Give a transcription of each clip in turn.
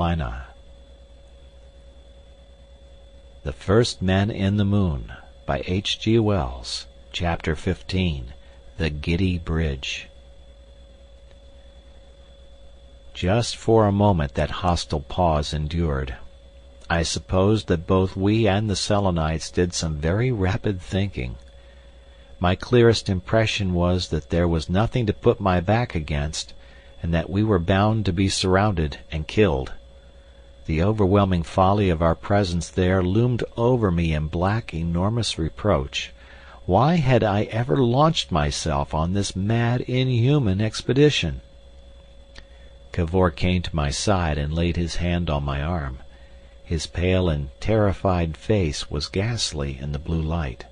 Carolina. The First Men in the Moon, by G.Wells. Chapter 15. The Giddy Bridge. Just for a moment that hostile pause endured. I supposed that both we and the Selenites did some very rapid thinking. My clearest impression was that there was nothing to put my back against, and that we were bound to be surrounded and killed. The overwhelming folly of our presence there loomed over me in black, enormous reproach. Why had I ever launched myself on this mad, inhuman expedition? Cavor came to my side and laid his hand on my arm. His pale and terrified face was ghastly in the blue light.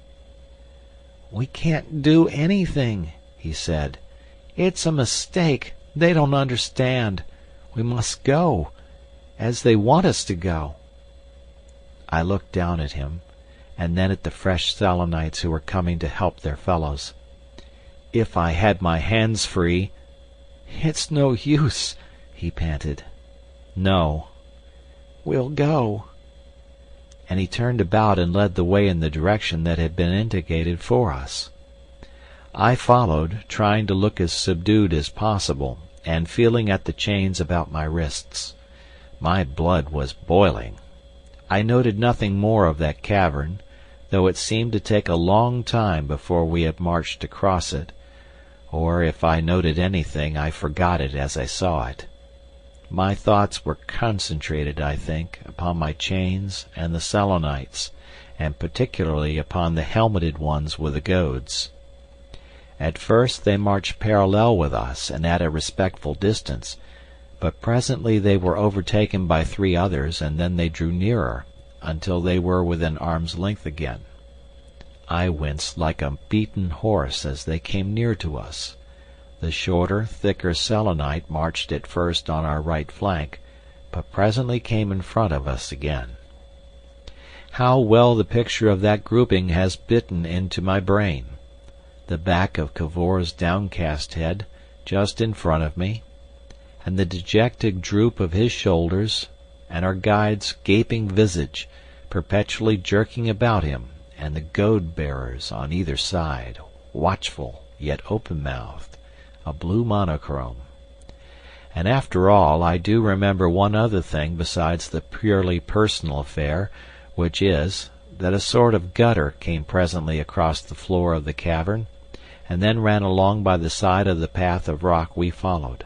"We can't do anything," he said. "It's a mistake. They don't understand. We must go, as they want us to go." I looked down at him, and then at the fresh Selenites who were coming to help their fellows. "If I had my hands free—" "It's no use," he panted. "No." "We'll go." And he turned about and led the way in the direction that had been indicated for us. I followed, trying to look as subdued as possible, and feeling at the chains about my wrists. My blood was boiling. I noted nothing more of that cavern, though it seemed to take a long time before we had marched across it, or if I noted anything I forgot it as I saw it. My thoughts were concentrated, I think, upon my chains and the Selenites, and particularly upon the helmeted ones with the goads. At first they marched parallel with us and at a respectful distance, but presently they were overtaken by 3 others, and then they drew nearer, until they were within arm's length again. I winced like a beaten horse as they came near to us. The shorter, thicker Selenite marched at first on our right flank, but presently came in front of us again. How well the picture of that grouping has bitten into my brain! The back of Cavor's downcast head, just in front of me, and the dejected droop of his shoulders, and our guide's gaping visage, perpetually jerking about him, and the goad-bearers on either side, watchful, yet open-mouthed, a blue monochrome. And after all, I do remember one other thing besides the purely personal affair, which is, that a sort of gutter came presently across the floor of the cavern, and then ran along by the side of the path of rock we followed,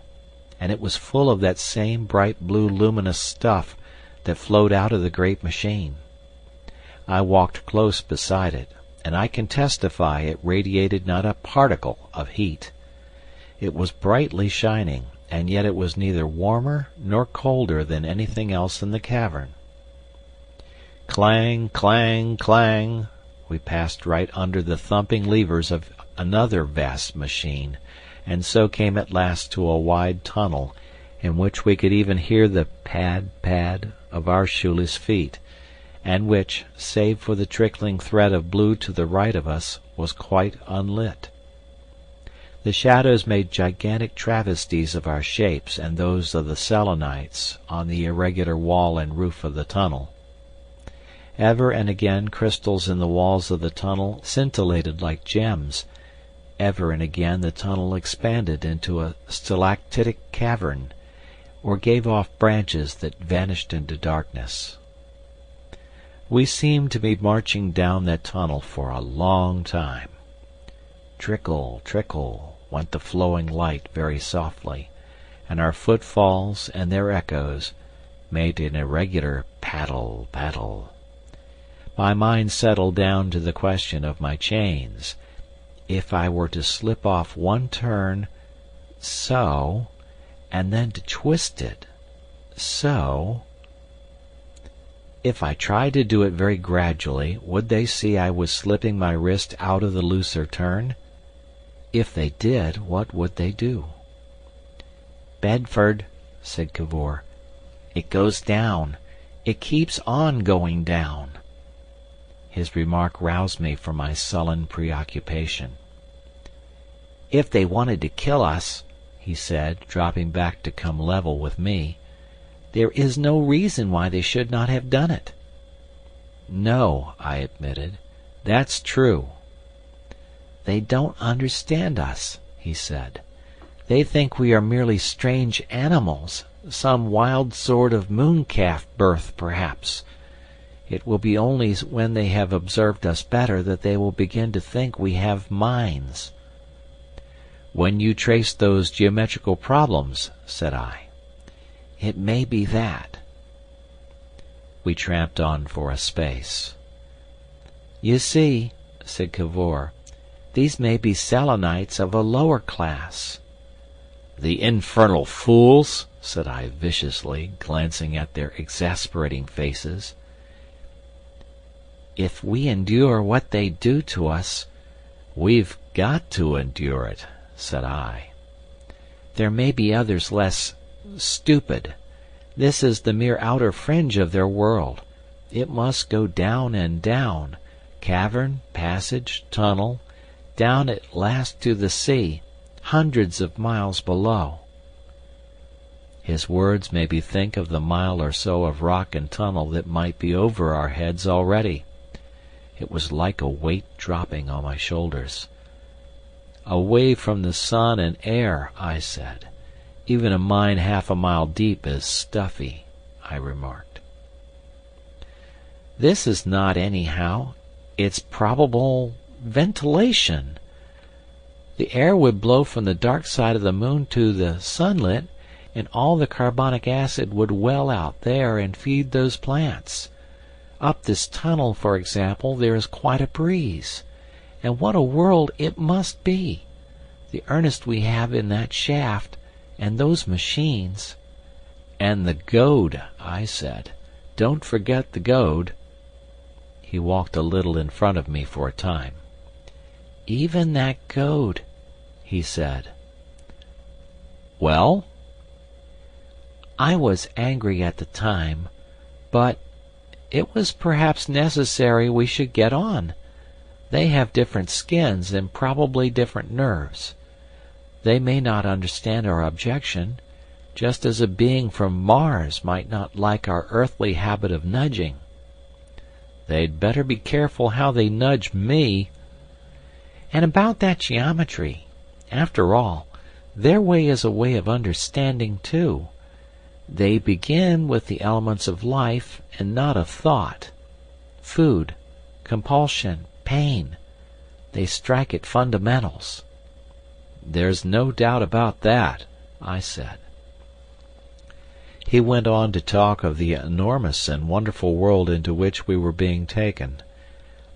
and it was full of that same bright blue luminous stuff that flowed out of the great machine. I walked close beside it, and I can testify it radiated not a particle of heat. It was brightly shining, and yet it was neither warmer nor colder than anything else in the cavern. Clang, clang, clang! We passed right under the thumping levers of another vast machine, and so came at last to a wide tunnel, in which we could even hear the pad, pad of our shoeless feet, and which, save for the trickling thread of blue to the right of us, was quite unlit. The shadows made gigantic travesties of our shapes and those of the Selenites on the irregular wall and roof of the tunnel. Ever and again crystals in the walls of the tunnel scintillated like gems. Ever and again the tunnel expanded into a stalactitic cavern, or gave off branches that vanished into darkness. We seemed to be marching down that tunnel for a long time. Trickle, trickle, went the flowing light very softly, and our footfalls and their echoes made an irregular paddle, paddle. My mind settled down to the question of my chains. If I were to slip off one turn, so, and then to twist it, so. If I tried to do it very gradually, would they see I was slipping my wrist out of the looser turn? If they did, what would they do? "Bedford," said Cavor, "it goes down. It keeps on going down." His remark roused me from my sullen preoccupation. "If they wanted to kill us," he said, dropping back to come level with me, There is no reason why they should not have done it." "No," I admitted. "That's true." "They don't understand us," he said. "They think we are merely strange animals, some wild sort of mooncalf birth, perhaps. It will be only when they have observed us better that they will begin to think we have minds." "When you trace those geometrical problems," said I. "It may be that." We tramped on for a space. "You see," said Cavor, "these may be Selenites of a lower class." "The infernal fools!" said I viciously, glancing at their exasperating faces. "If we endure what they do to us—" "We've got to endure it," said I. "There may be others less stupid. This is the mere outer fringe of their world. It must go down and down, cavern, passage, tunnel, down at last to the sea, hundreds of miles below." His words made me think of the mile or so of rock and tunnel that might be over our heads already. It was like a weight dropping on my shoulders. "Away from the sun and air," I said. "Even a mine half a mile deep is stuffy," I remarked. "This is not anyhow. It's probable ventilation. The air would blow from the dark side of the moon to the sunlit, and all the carbonic acid would well out there and feed those plants. Up this tunnel, for example, there is quite a breeze. And what a world it must be! The earnest we have in that shaft, and those machines—" "And the goad," I said. "Don't forget the goad." He walked a little in front of me for a time. "Even that goad," he said. "Well?" "I was angry at the time, but it was perhaps necessary we should get on. They have different skins and probably different nerves. They may not understand our objection, just as a being from Mars might not like our earthly habit of nudging." "They'd better be careful how they nudge me." "And about that geometry. After all, their way is a way of understanding too. They begin with the elements of life and not of thought. Food, compulsion, pain. They strike at fundamentals." "There's no doubt about that," I said. He went on to talk of the enormous and wonderful world into which we were being taken.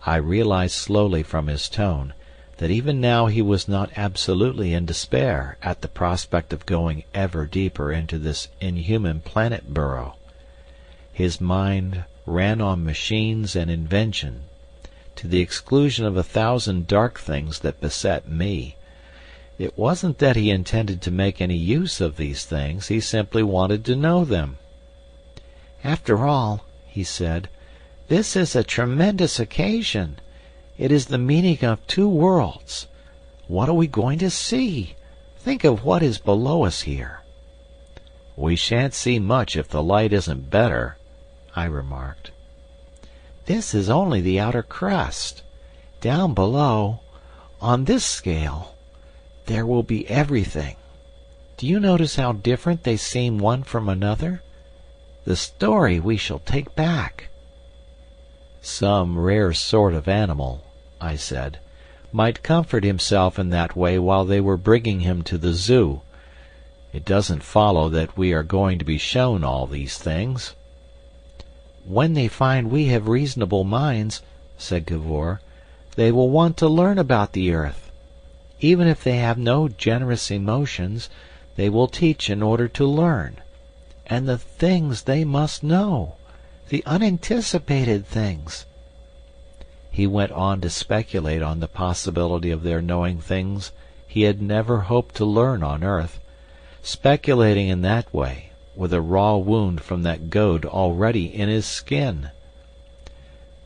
I realized slowly from his tone that even now he was not absolutely in despair at the prospect of going ever deeper into this inhuman planet burrow. His mind ran on machines and invention, to the exclusion of 1,000 dark things that beset me. It wasn't that he intended to make any use of these things, he simply wanted to know them. "After all," he said, "this is a tremendous occasion. It is the meeting of two worlds. What are we going to see? Think of what is below us here." "We shan't see much if the light isn't better," I remarked. "This is only the outer crust. Down below, on this scale, there will be everything. Do you notice how different they seem one from another? The story we shall take back." "Some rare sort of animal," I said, "might comfort himself in that way while they were bringing him to the zoo. It doesn't follow that we are going to be shown all these things." "When they find we have reasonable minds," said Cavor, "they will want to learn about the earth. Even if they have no generous emotions, they will teach in order to learn. And the things they must know! The unanticipated things!" He went on to speculate on the possibility of their knowing things he had never hoped to learn on earth, speculating in that way, with a raw wound from that goad already in his skin.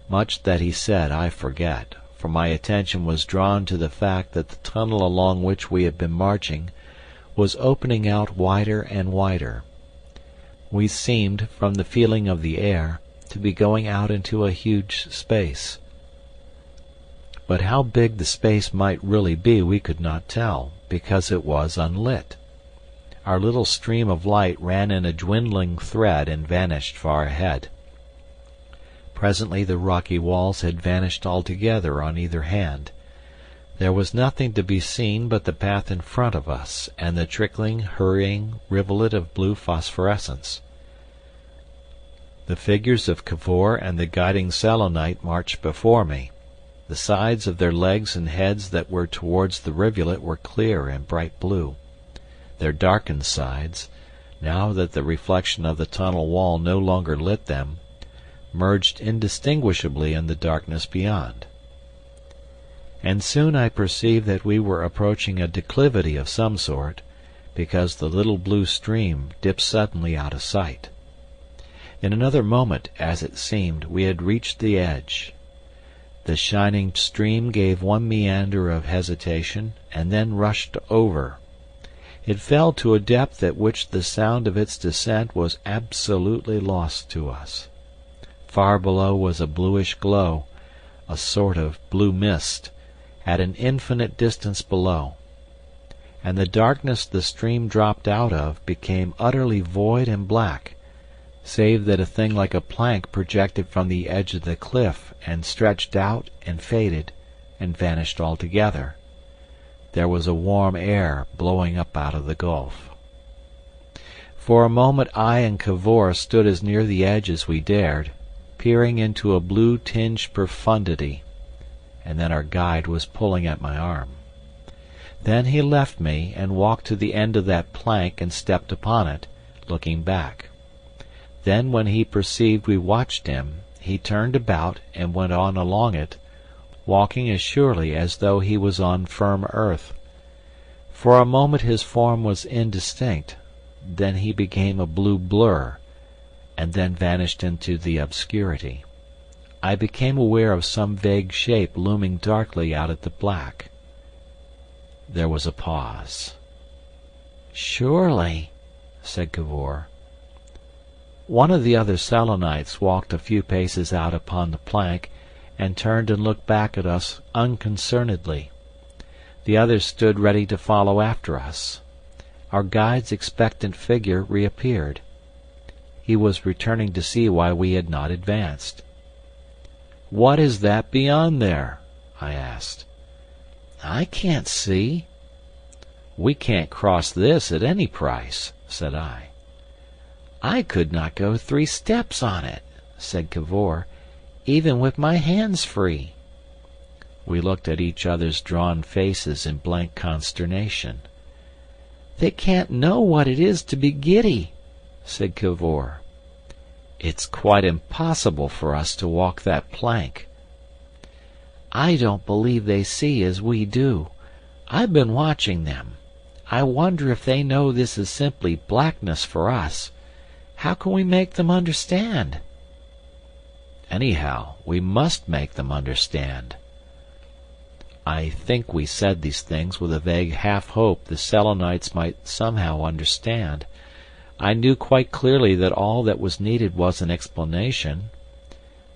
Much that he said I forget, for my attention was drawn to the fact that the tunnel along which we had been marching was opening out wider and wider. We seemed, from the feeling of the air, to be going out into a huge space. But how big the space might really be we could not tell, because it was unlit. Our little stream of light ran in a dwindling thread and vanished far ahead. Presently the rocky walls had vanished altogether on either hand. There was nothing to be seen but the path in front of us, and the trickling, hurrying rivulet of blue phosphorescence. The figures of Cavor and the guiding Selenite marched before me. The sides of their legs and heads that were towards the rivulet were clear and bright blue. Their darkened sides, now that the reflection of the tunnel wall no longer lit them, merged indistinguishably in the darkness beyond. And soon I perceived that we were approaching a declivity of some sort, because the little blue stream dipped suddenly out of sight. In another moment, as it seemed, we had reached the edge. The shining stream gave one meander of hesitation, and then rushed over. It fell to a depth at which the sound of its descent was absolutely lost to us. Far below was a bluish glow, a sort of blue mist, at an infinite distance below. And the darkness the stream dropped out of became utterly void and black, save that a thing like a plank projected from the edge of the cliff and stretched out and faded and vanished altogether. There was a warm air blowing up out of the gulf. For a moment I and Cavor stood as near the edge as we dared, peering into a blue-tinged profundity, and then our guide was pulling at my arm. Then he left me and walked to the end of that plank and stepped upon it, looking back. Then when he perceived we watched him, he turned about and went on along it, walking as surely as though he was on firm earth. For a moment his form was indistinct, then he became a blue blur, and then vanished into the obscurity. I became aware of some vague shape looming darkly out at the black. There was a pause. "Surely," said Cavor. One of the other Selenites walked a few paces out upon the plank, and turned and looked back at us unconcernedly. The others stood ready to follow after us. Our guide's expectant figure reappeared. He was returning to see why we had not advanced. "What is that beyond there?" I asked. "I can't see." "We can't cross this at any price," said I. "I could not go 3 steps on it," said Cavor, "even with my hands free." We looked at each other's drawn faces in blank consternation. "They can't know what it is to be giddy," said Cavor. "It's quite impossible for us to walk that plank." "I don't believe they see as we do. I've been watching them. I wonder if they know this is simply blackness for us. How can we make them understand?" "Anyhow, we must make them understand." I think we said these things with a vague half-hope the Selenites might somehow understand. I knew quite clearly that all that was needed was an explanation.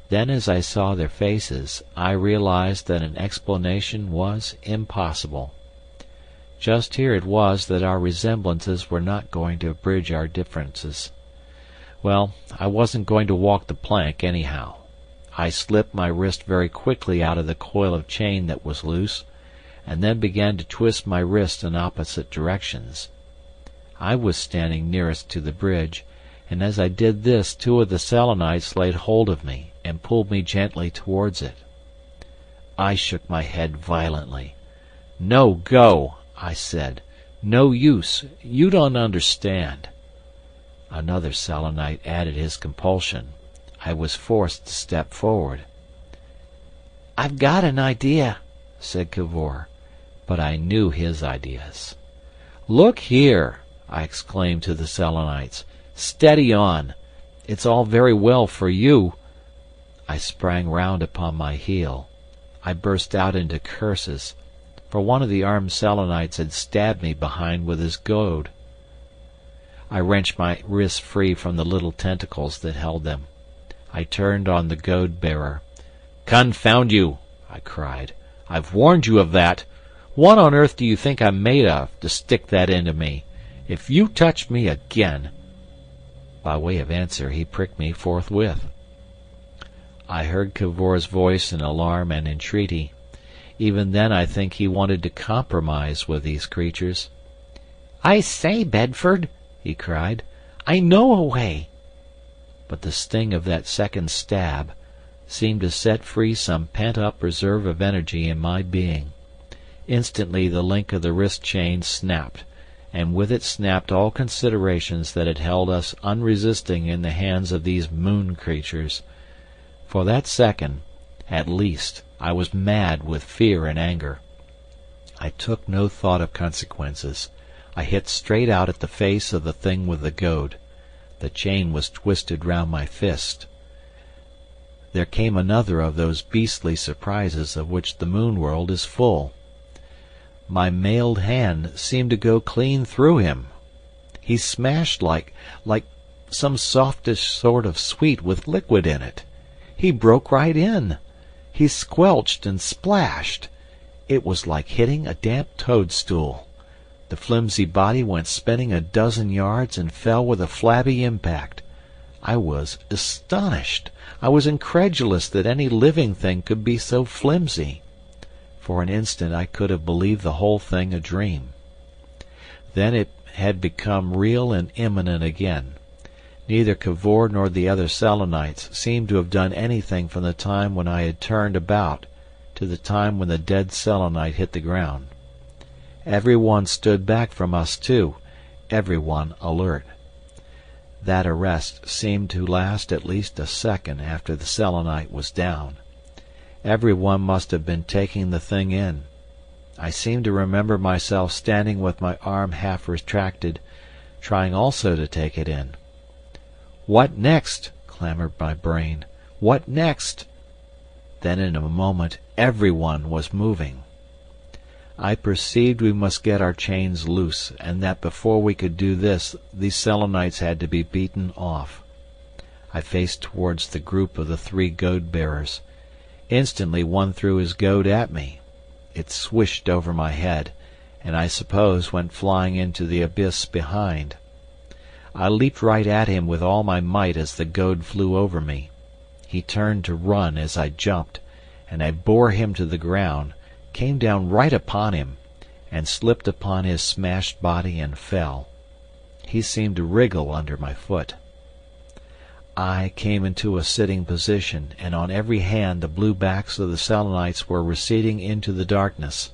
Then as I saw their faces, I realized that an explanation was impossible. Just here it was that our resemblances were not going to bridge our differences. Well, I wasn't going to walk the plank anyhow. I slipped my wrist very quickly out of the coil of chain that was loose, and then began to twist my wrist in opposite directions. I was standing nearest to the bridge, and as I did this 2 of the Selenites laid hold of me and pulled me gently towards it. I shook my head violently. "No go," I said. "No use. You don't understand." Another Selenite added his compulsion. I was forced to step forward. "I've got an idea," said Cavor, but I knew his ideas. "Look here," I exclaimed to the Selenites. "Steady on. It's all very well for you." I sprang round upon my heel. I burst out into curses, for one of the armed Selenites had stabbed me behind with his goad. I wrenched my wrists free from the little tentacles that held them. I turned on the goad-bearer. "Confound you!" I cried. "I've warned you of that. What on earth do you think I'm made of, to stick that into me? If you touch me again—" By way of answer he pricked me forthwith. I heard Cavor's voice in alarm and entreaty. Even then I think he wanted to compromise with these creatures. "I say, Bedford," he cried, "I know a way." But the sting of that second stab seemed to set free some pent-up reserve of energy in my being. Instantly the link of the wrist chain snapped, and with it snapped all considerations that had held us unresisting in the hands of these moon creatures. For that second, at least, I was mad with fear and anger. I took no thought of consequences. I hit straight out at the face of the thing with the goad. The chain was twisted round my fist. There came another of those beastly surprises of which the moon world is full. My mailed hand seemed to go clean through him. He smashed like some softish sort of sweet with liquid in it. He broke right in. He squelched and splashed. It was like hitting a damp toadstool. The flimsy body went spinning a dozen yards and fell with a flabby impact. I was astonished. I was incredulous that any living thing could be so flimsy. For an instant I could have believed the whole thing a dream. Then it had become real and imminent again. Neither Cavor nor the other Selenites seemed to have done anything from the time when I had turned about to the time when the dead Selenite hit the ground. Every one stood back from us too, every one alert. That arrest seemed to last at least a second after the Selenite was down. Every one must have been taking the thing in. I seemed to remember myself standing with my arm half retracted, trying also to take it in. "What next?" clamoured my brain. "What next?" Then in a moment every one was moving. I perceived we must get our chains loose, and that before we could do this these Selenites had to be beaten off. I faced towards the group of the three goad-bearers. Instantly one threw his goad at me. It swished over my head, and I suppose went flying into the abyss behind. I leaped right at him with all my might as the goad flew over me. He turned to run as I jumped, and I bore him to the ground, came down right upon him, and slipped upon his smashed body and fell. He seemed to wriggle under my foot. I came into a sitting position, and on every hand the blue backs of the Selenites were receding into the darkness.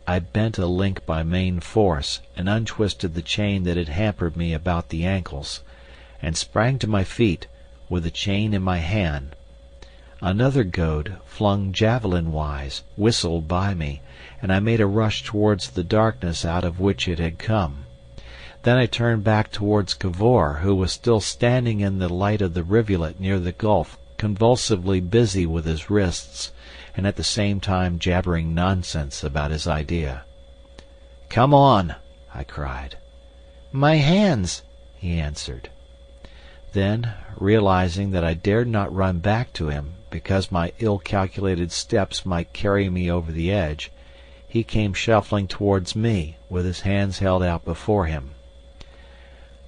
I bent a link by main force, and untwisted the chain that had hampered me about the ankles, and sprang to my feet, with the chain in my hand. Another goad, flung javelin-wise, whistled by me, and I made a rush towards the darkness out of which it had come. Then I turned back towards Cavor, who was still standing in the light of the rivulet near the gulf, convulsively busy with his wrists, and at the same time jabbering nonsense about his idea. "Come on!" I cried. "My hands!" he answered. Then, realizing that I dared not run back to him, because my ill-calculated steps might carry me over the edge, he came shuffling towards me, with his hands held out before him.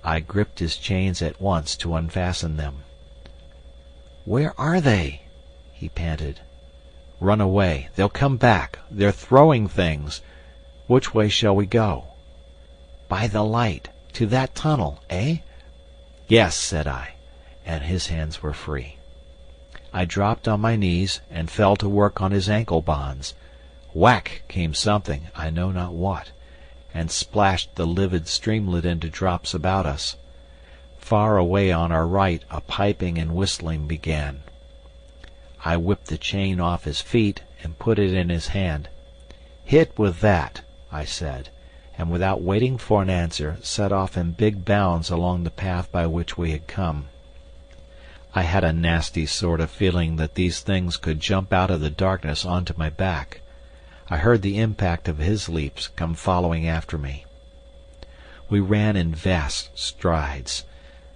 I gripped his chains at once to unfasten them. "Where are they?" he panted. "Run away. They'll come back. They're throwing things. Which way shall we go?" "By the light. To that tunnel, eh?" "Yes," said I, and his hands were free. I dropped on my knees and fell to work on his ankle bonds. Whack came something, I know not what, and splashed the livid streamlet into drops about us. Far away on our right a piping and whistling began. I whipped the chain off his feet and put it in his hand. "Hit with that," I said, and without waiting for an answer set off in big bounds along the path by which we had come. I had a nasty sort of feeling that these things could jump out of the darkness onto my back. I heard the impact of his leaps come following after me. We ran in vast strides.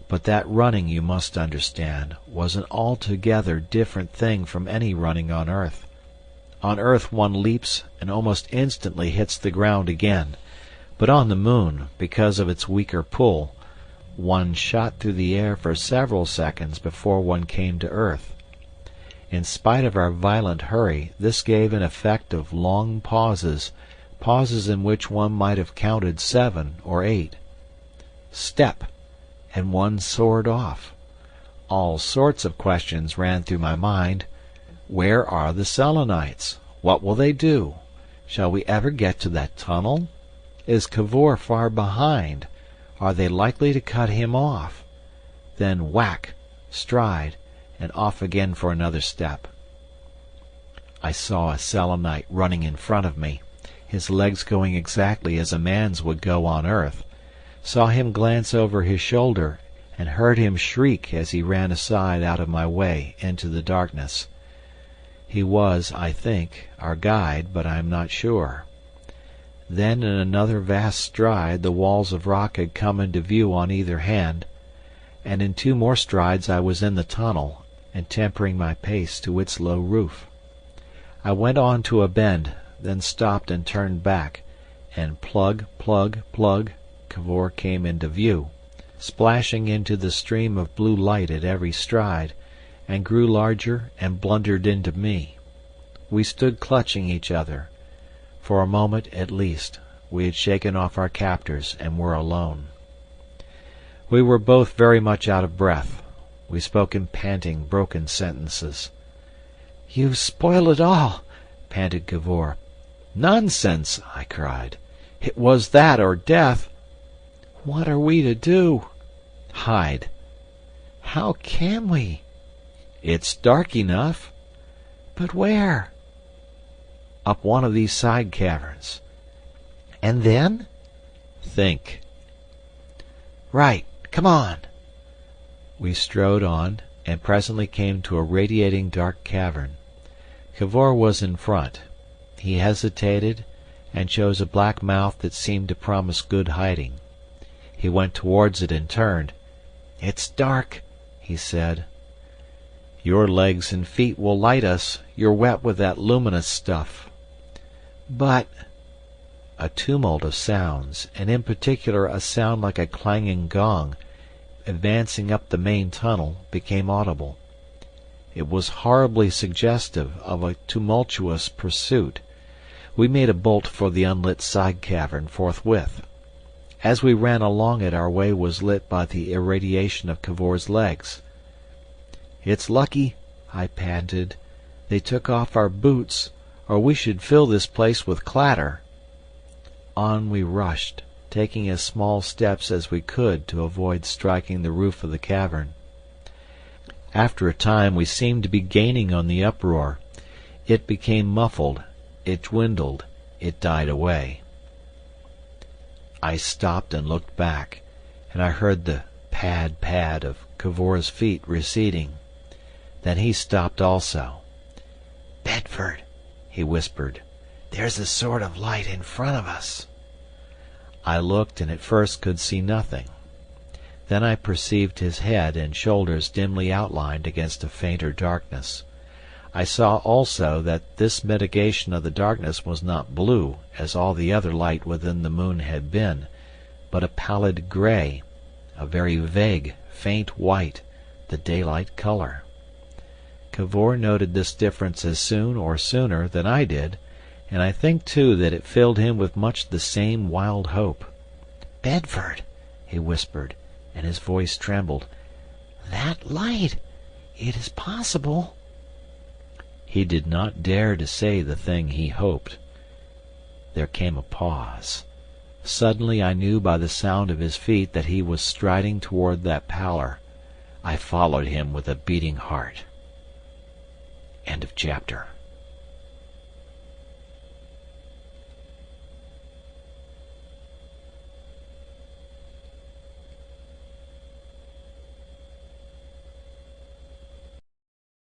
But that running, you must understand, was an altogether different thing from any running on earth. On earth one leaps and almost instantly hits the ground again, but on the moon, because of its weaker pull, one shot through the air for several seconds before one came to earth. In spite of our violent hurry, this gave an effect of long pauses, pauses in which one might have counted 7 or 8. Step! And one soared off. All sorts of questions ran through my mind. Where are the Selenites? What will they do? Shall we ever get to that tunnel? Is Cavor far behind? Are they likely to cut him off? Then whack, stride, and off again for another step. I saw a Selenite running in front of me, his legs going exactly as a man's would go on earth. Saw him glance over his shoulder, and heard him shriek as he ran aside out of my way into the darkness. He was, I think, our guide, but I am not sure. Then in another vast stride the walls of rock had come into view on either hand, and in 2 more strides I was in the tunnel, and tempering my pace to its low roof. I went on to a bend, then stopped and turned back, and plug, plug, plug, Cavor came into view, splashing into the stream of blue light at every stride, and grew larger and blundered into me. We stood clutching each other. For a moment, at least, we had shaken off our captors and were alone. We were both very much out of breath. We spoke in panting, broken sentences. "You spoil it all," panted Cavor. "Nonsense!" I cried. "It was that or death." "What are we to do?" "Hide." "How can we?" "It's dark enough." "But where?" "Up one of these side caverns." "And then?" "Think." "Right. Come on." We strode on, and presently came to a radiating dark cavern. Cavor was in front. He hesitated, and chose a black mouth that seemed to promise good hiding. He went towards it and turned. "It's dark," he said. "Your legs and feet will light us. You're wet with that luminous stuff." "But—" A tumult of sounds, and in particular a sound like a clanging gong, advancing up the main tunnel, became audible. It was horribly suggestive of a tumultuous pursuit. We made a bolt for the unlit side cavern forthwith. As we ran along it our way was lit by the irradiation of Cavor's legs. "It's lucky," I panted, "they took off our boots, or we should fill this place with clatter." On we rushed, taking as small steps as we could to avoid striking the roof of the cavern. After a time we seemed to be gaining on the uproar. It became muffled, it dwindled, it died away. I stopped and looked back, and I heard the pad pad of Cavor's feet receding. Then he stopped also. "Bedford," he whispered, "there's a sort of light in front of us." I looked and at first could see nothing. Then I perceived his head and shoulders dimly outlined against a fainter darkness. I saw also that this mitigation of the darkness was not blue, as all the other light within the moon had been, but a pallid grey, a very vague, faint white, the daylight colour. Cavor noted this difference as soon or sooner than I did, and I think too that it filled him with much the same wild hope. "Bedford," he whispered, and his voice trembled, "that light, it is possible—" He did not dare to say the thing he hoped. There came a pause. Suddenly I knew by the sound of his feet that he was striding toward that pallor. I followed him with a beating heart. End of chapter.